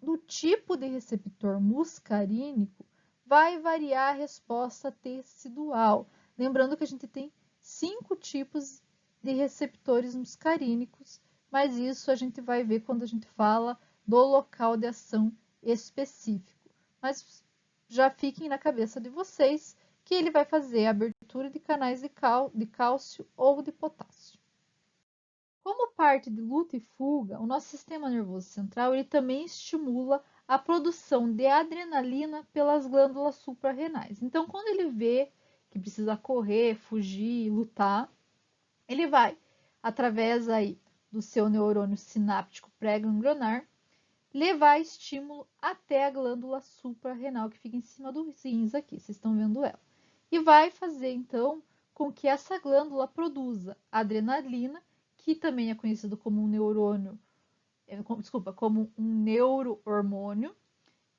do tipo de receptor muscarínico, vai variar a resposta tecidual. Lembrando que a gente tem 5 tipos de receptores muscarínicos, mas isso a gente vai ver quando a gente fala do local de ação específico. Mas já fiquem na cabeça de vocês que ele vai fazer a abertura de canais de cálcio ou de potássio. Como parte de luta e fuga, o nosso sistema nervoso central ele também estimula a produção de adrenalina pelas glândulas suprarrenais. Então, quando ele vê que precisa correr, fugir, lutar, ele vai, através aí do seu neurônio sináptico pré-ganglionar, levar estímulo até a glândula suprarrenal, que fica em cima dos rins aqui, vocês estão vendo ela. E vai fazer, então, com que essa glândula produza adrenalina, que também é conhecido como um neurônio, como um neurohormônio,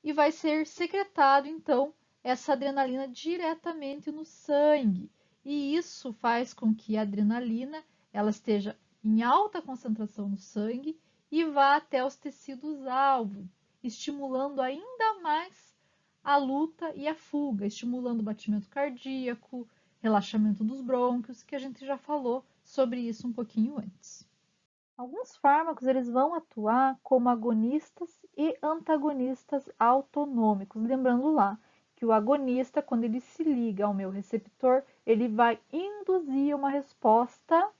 e vai ser secretado, então, essa adrenalina diretamente no sangue. E isso faz com que a adrenalina ela esteja em alta concentração no sangue e vá até os tecidos-alvo, estimulando ainda mais a luta e a fuga, estimulando o batimento cardíaco, relaxamento dos brônquios, que a gente já falou sobre isso um pouquinho antes. Alguns fármacos eles vão atuar como agonistas e antagonistas autonômicos. Lembrando lá que o agonista, quando ele se liga ao meu receptor, ele vai induzir uma resposta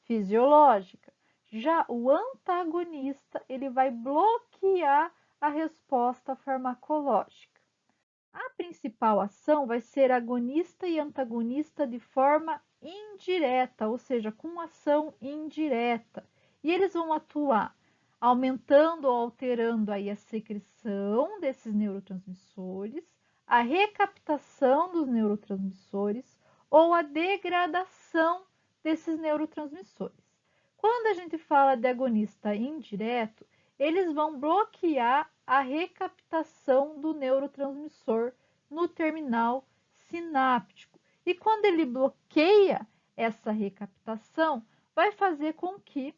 fisiológica. Já o antagonista, ele vai bloquear a resposta farmacológica. A principal ação vai ser agonista e antagonista de forma indireta, ou seja, com ação indireta. E eles vão atuar aumentando ou alterando aí a secreção desses neurotransmissores, a recaptação dos neurotransmissores ou a degradação desses neurotransmissores. Quando a gente fala de agonista indireto, eles vão bloquear a recaptação do neurotransmissor no terminal sináptico. E quando ele bloqueia essa recaptação, vai fazer com que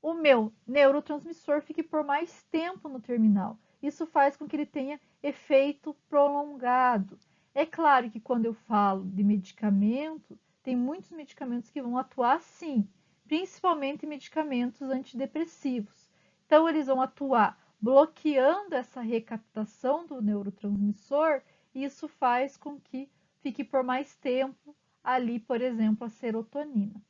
o meu neurotransmissor fique por mais tempo no terminal. Isso faz com que ele tenha efeito prolongado. É claro que quando eu falo de medicamento, tem muitos medicamentos que vão atuar sim, principalmente medicamentos antidepressivos. Então, eles vão atuar bloqueando essa recaptação do neurotransmissor, e isso faz com que fique por mais tempo ali, por exemplo, a serotonina.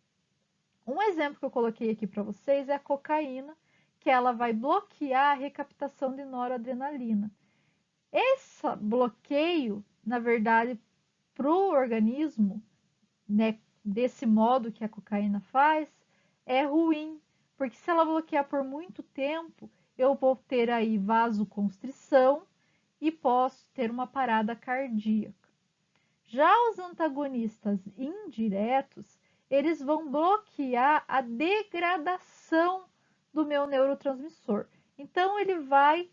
Um exemplo que eu coloquei aqui para vocês é a cocaína, que ela vai bloquear a recaptação de noradrenalina. Esse bloqueio, na verdade, para o organismo, né, desse modo que a cocaína faz, é ruim, porque se ela bloquear por muito tempo, eu vou ter aí vasoconstrição e posso ter uma parada cardíaca. Já os antagonistas indiretos, eles vão bloquear a degradação do meu neurotransmissor. Então, ele vai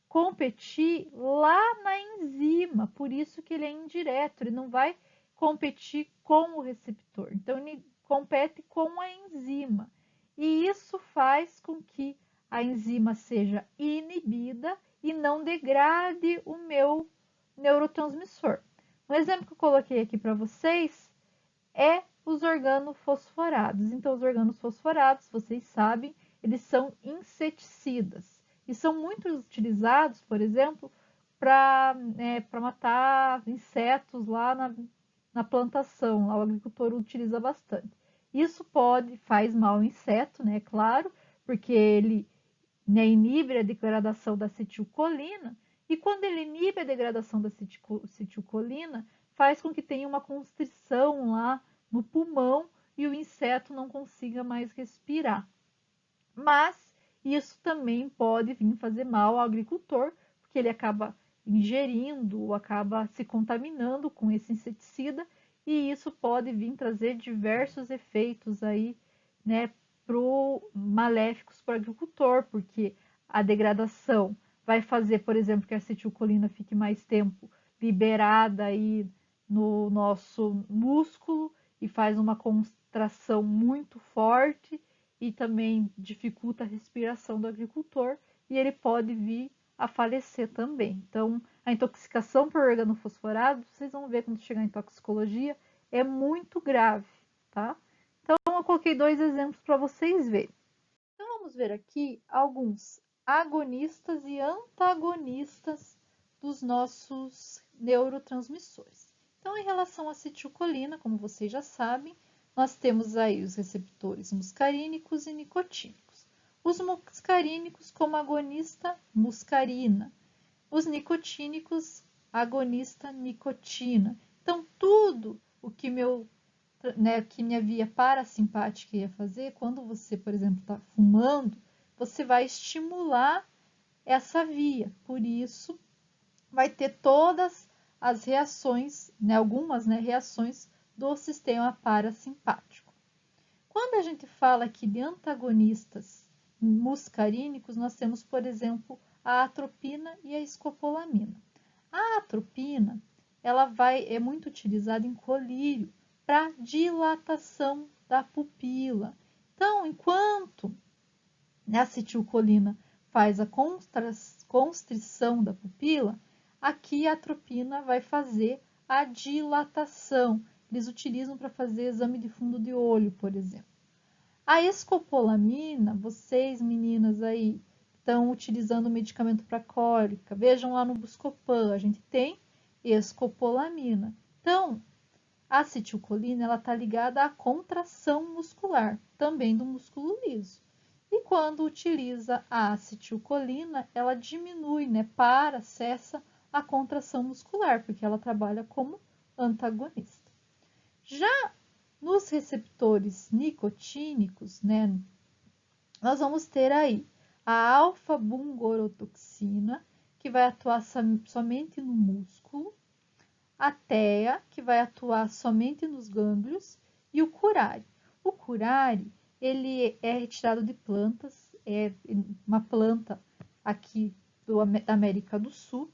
competir lá na enzima, por isso que ele é indireto, ele não vai competir com o receptor. Então, ele compete com a enzima. E isso faz com que a enzima seja inibida e não degrade o meu neurotransmissor. Um exemplo que eu coloquei aqui para vocês é os organofosforados. Então, os organofosforados, vocês sabem, eles são inseticidas e são muito utilizados, por exemplo, para matar insetos lá na plantação. Lá o agricultor utiliza bastante. Isso faz mal ao inseto, né? Claro, porque ele inibe a degradação da acetilcolina, e quando ele inibe a degradação da acetilcolina, faz com que tenha uma constrição lá no pulmão e o inseto não consiga mais respirar. Mas isso também pode vir fazer mal ao agricultor, porque ele acaba ingerindo, acaba se contaminando com esse inseticida, e isso pode vir trazer diversos efeitos aí, né, maléficos para o agricultor, porque a degradação vai fazer, por exemplo, que a acetilcolina fique mais tempo liberada aí no nosso músculo e faz uma contração muito forte e também dificulta a respiração do agricultor e ele pode vir a falecer também. Então, a intoxicação por organofosforado, vocês vão ver quando chegar em toxicologia, é muito grave, tá? Então, eu coloquei dois exemplos para vocês verem. Então, vamos ver aqui alguns agonistas e antagonistas dos nossos neurotransmissores. Então, em relação à acetilcolina, como vocês já sabem, nós temos aí os receptores muscarínicos e nicotínicos. Os muscarínicos como agonista muscarina. Os nicotínicos, agonista nicotina. Então, tudo o que que minha via parasimpática ia fazer, quando você, por exemplo, está fumando, você vai estimular essa via. Por isso, vai ter todas as reações, algumas reações do sistema parasimpático. Quando a gente fala aqui de antagonistas muscarínicos, nós temos, por exemplo, a atropina e a escopolamina. A atropina, é muito utilizada em colírio para dilatação da pupila. Então, enquanto a acetilcolina faz a constrição da pupila, aqui a atropina vai fazer a dilatação. Eles utilizam para fazer exame de fundo de olho, por exemplo. A escopolamina, vocês meninas aí estão utilizando o medicamento para cólica, vejam lá no Buscopan, a gente tem escopolamina. Então, a acetilcolina ela está ligada à contração muscular, também do músculo liso. E quando utiliza a acetilcolina, ela diminui, para, cessa a contração muscular, porque ela trabalha como antagonista. Já nos receptores nicotínicos, nós vamos ter aí a alfa-bungorotoxina, que vai atuar somente no músculo, a TEA, que vai atuar somente nos gânglios, e o curare. O curare, ele é retirado de plantas, é uma planta aqui da América do Sul,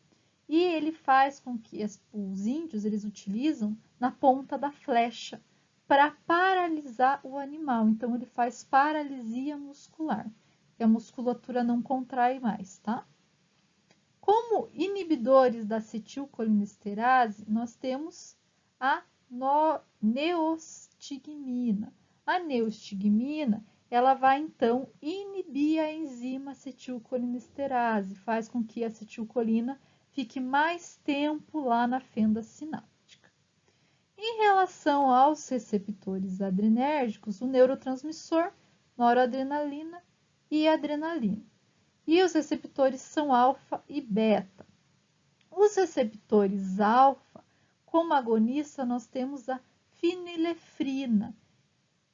e ele faz com que os índios eles utilizam na ponta da flecha para paralisar o animal. Então, ele faz paralisia muscular, que a musculatura não contrai mais, tá? Como inibidores da acetilcolinesterase, nós temos a neostigmina. A neostigmina, ela vai então inibir a enzima acetilcolinesterase, faz com que a acetilcolina fique mais tempo lá na fenda sináptica. Em relação aos receptores adrenérgicos, o neurotransmissor, noradrenalina e adrenalina. E os receptores são alfa e beta. Os receptores alfa, como agonista, nós temos a fenilefrina.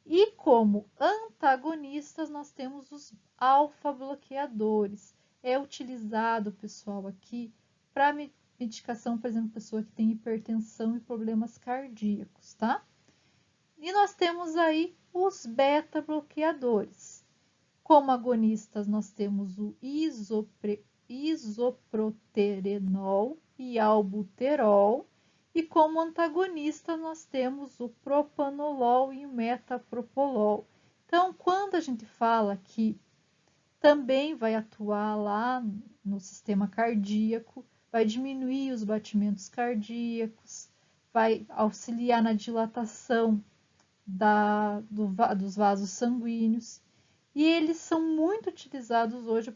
E como antagonistas, nós temos os alfa-bloqueadores. É utilizado, pessoal, aqui para medicação, por exemplo, pessoa que tem hipertensão e problemas cardíacos, tá? E nós temos aí os beta-bloqueadores. Como agonistas, nós temos o isoproterenol e albuterol. E como antagonista, nós temos o propanolol e o metapropolol. Então, quando a gente fala que também vai atuar lá no sistema cardíaco, vai diminuir os batimentos cardíacos, vai auxiliar na dilatação dos vasos sanguíneos. E eles são muito utilizados hoje,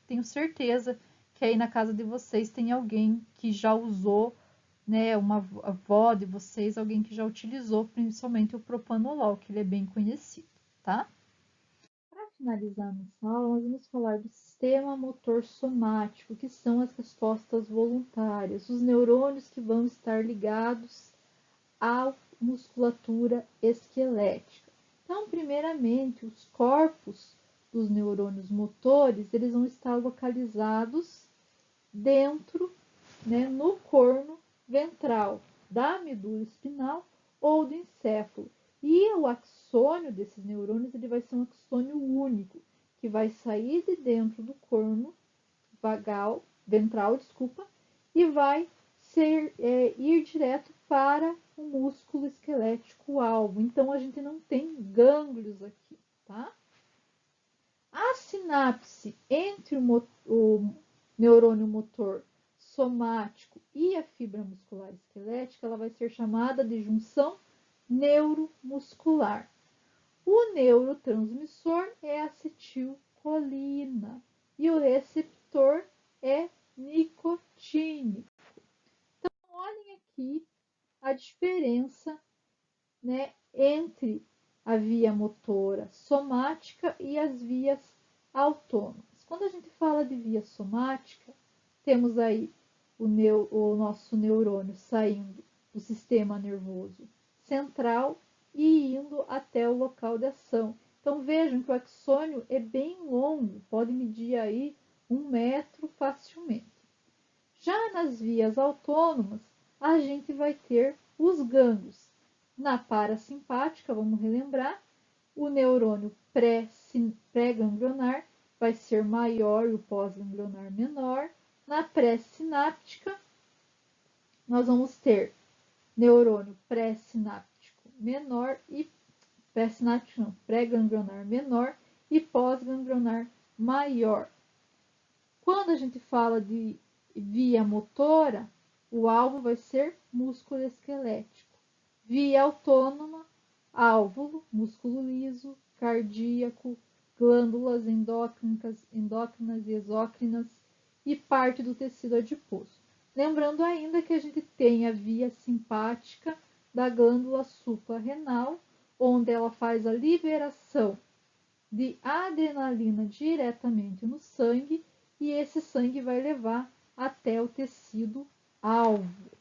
tenho certeza que aí na casa de vocês tem alguém que já usou, uma avó de vocês, alguém que já utilizou principalmente o propanolol, que ele é bem conhecido, tá? Para finalizar nossa aula, nós vamos falar do sistema motor somático, que são as respostas voluntárias, os neurônios que vão estar ligados à musculatura esquelética. Então, primeiramente, os corpos dos neurônios motores, eles vão estar localizados dentro, no corno ventral da medula espinal ou do encéfalo. E o axônio desses neurônios, ele vai ser um axônio único, que vai sair de dentro do corno ventral, e vai ir direto para o músculo esquelético alvo. Então, a gente não tem gânglios aqui, tá? A sinapse entre o neurônio motor somático e a fibra muscular esquelética, ela vai ser chamada de junção neuromuscular. O neurotransmissor é acetilcolina e o receptor é nicotínico. Então, olhem aqui a diferença, entre a via motora somática e as vias autônomas. Quando a gente fala de via somática, temos aí o nosso neurônio saindo do sistema nervoso central e indo até o local de ação. Então vejam que o axônio é bem longo, pode medir aí 1 metro facilmente. Já nas vias autônomas, a gente vai ter os gânglios. Na parasimpática, vamos relembrar, o neurônio pré-ganglionar vai ser maior e o pós-ganglionar menor. Na pré-sináptica, nós vamos ter neurônio pré-sináptico menor e pré-ganglionar menor e pós-ganglionar maior. Quando a gente fala de via motora, o alvo vai ser músculo esquelético. Via autônoma, álvulo, músculo liso, cardíaco, glândulas endócrinas e exócrinas e parte do tecido adiposo. Lembrando ainda que a gente tem a via simpática da glândula suprarrenal, onde ela faz a liberação de adrenalina diretamente no sangue e esse sangue vai levar até o tecido alvo.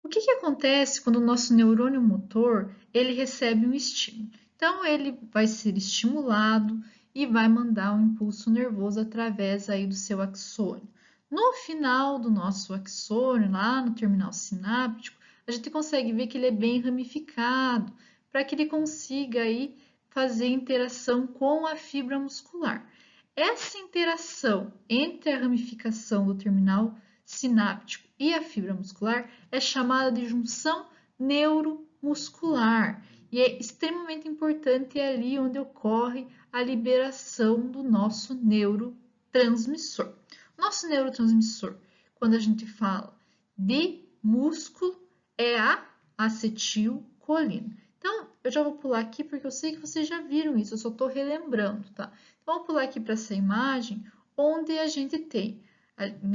O que acontece quando o nosso neurônio motor ele recebe um estímulo? Então ele vai ser estimulado e vai mandar um impulso nervoso através aí do seu axônio. No final do nosso axônio, lá no terminal sináptico, a gente consegue ver que ele é bem ramificado, para que ele consiga aí fazer interação com a fibra muscular. Essa interação entre a ramificação do terminal sináptico e a fibra muscular é chamada de junção neuromuscular e é extremamente importante ali onde ocorre a liberação do nosso neurotransmissor. Nosso neurotransmissor, quando a gente fala de músculo, é a acetilcolina. Então, eu já vou pular aqui porque eu sei que vocês já viram isso, eu só estou relembrando, tá? Então, vou pular aqui para essa imagem onde a gente tem,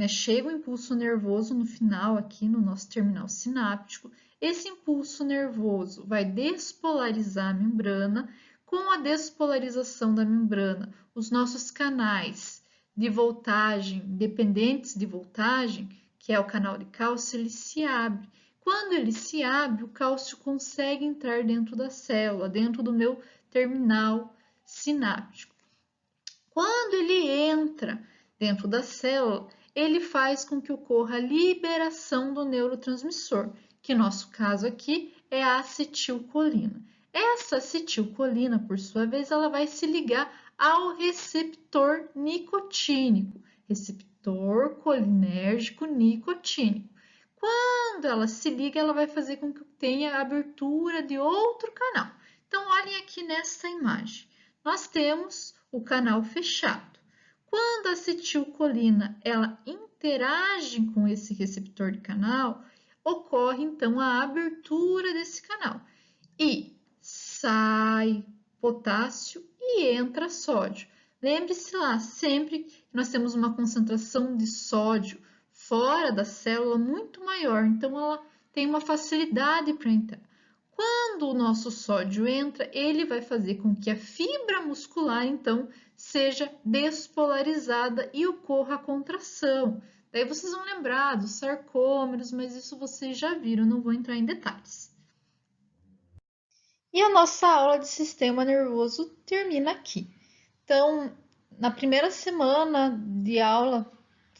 chega o impulso nervoso no final aqui no nosso terminal sináptico. Esse impulso nervoso vai despolarizar a membrana. Com a despolarização da membrana, os nossos canais de voltagem, dependentes de voltagem, que é o canal de cálcio, ele se abre. Quando ele se abre, o cálcio consegue entrar dentro da célula, dentro do meu terminal sináptico. Quando ele entra dentro da célula, ele faz com que ocorra a liberação do neurotransmissor, que no nosso caso aqui é a acetilcolina. Essa acetilcolina, por sua vez, ela vai se ligar ao receptor nicotínico, receptor colinérgico nicotínico. Quando ela se liga, ela vai fazer com que tenha a abertura de outro canal. Então, olhem aqui nessa imagem. Nós temos o canal fechado. Quando a acetilcolina ela interage com esse receptor de canal, ocorre então a abertura desse canal e sai potássio e entra sódio. Lembre-se lá, sempre que nós temos uma concentração de sódio fora da célula muito maior, então ela tem uma facilidade para entrar. Quando o nosso sódio entra, ele vai fazer com que a fibra muscular, então, seja despolarizada e ocorra a contração. Daí vocês vão lembrar dos sarcômeros, mas isso vocês já viram, não vou entrar em detalhes. E a nossa aula de sistema nervoso termina aqui. Então, na primeira semana de aula,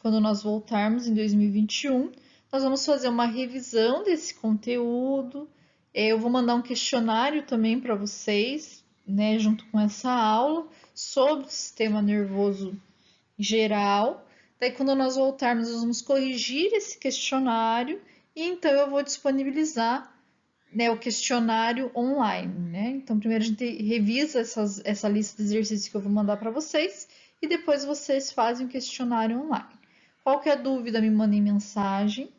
quando nós voltarmos em 2021, nós vamos fazer uma revisão desse conteúdo. Eu vou mandar um questionário também para vocês, né, junto com essa aula, sobre o sistema nervoso geral. Daí, quando nós voltarmos, nós vamos corrigir esse questionário e então eu vou disponibilizar, né, o questionário online, né? Então, primeiro a gente revisa essa lista de exercícios que eu vou mandar para vocês e depois vocês fazem o questionário online. Qualquer dúvida, me mandem mensagem.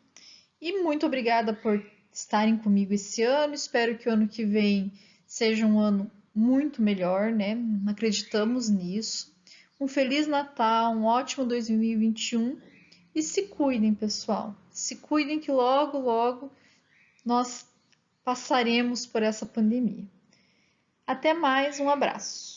E muito obrigada por estarem comigo esse ano. Espero que o ano que vem seja um ano muito melhor, né? Acreditamos nisso. Um Feliz Natal, um ótimo 2021 e se cuidem, pessoal. Se cuidem que logo, logo nós passaremos por essa pandemia. Até mais, um abraço.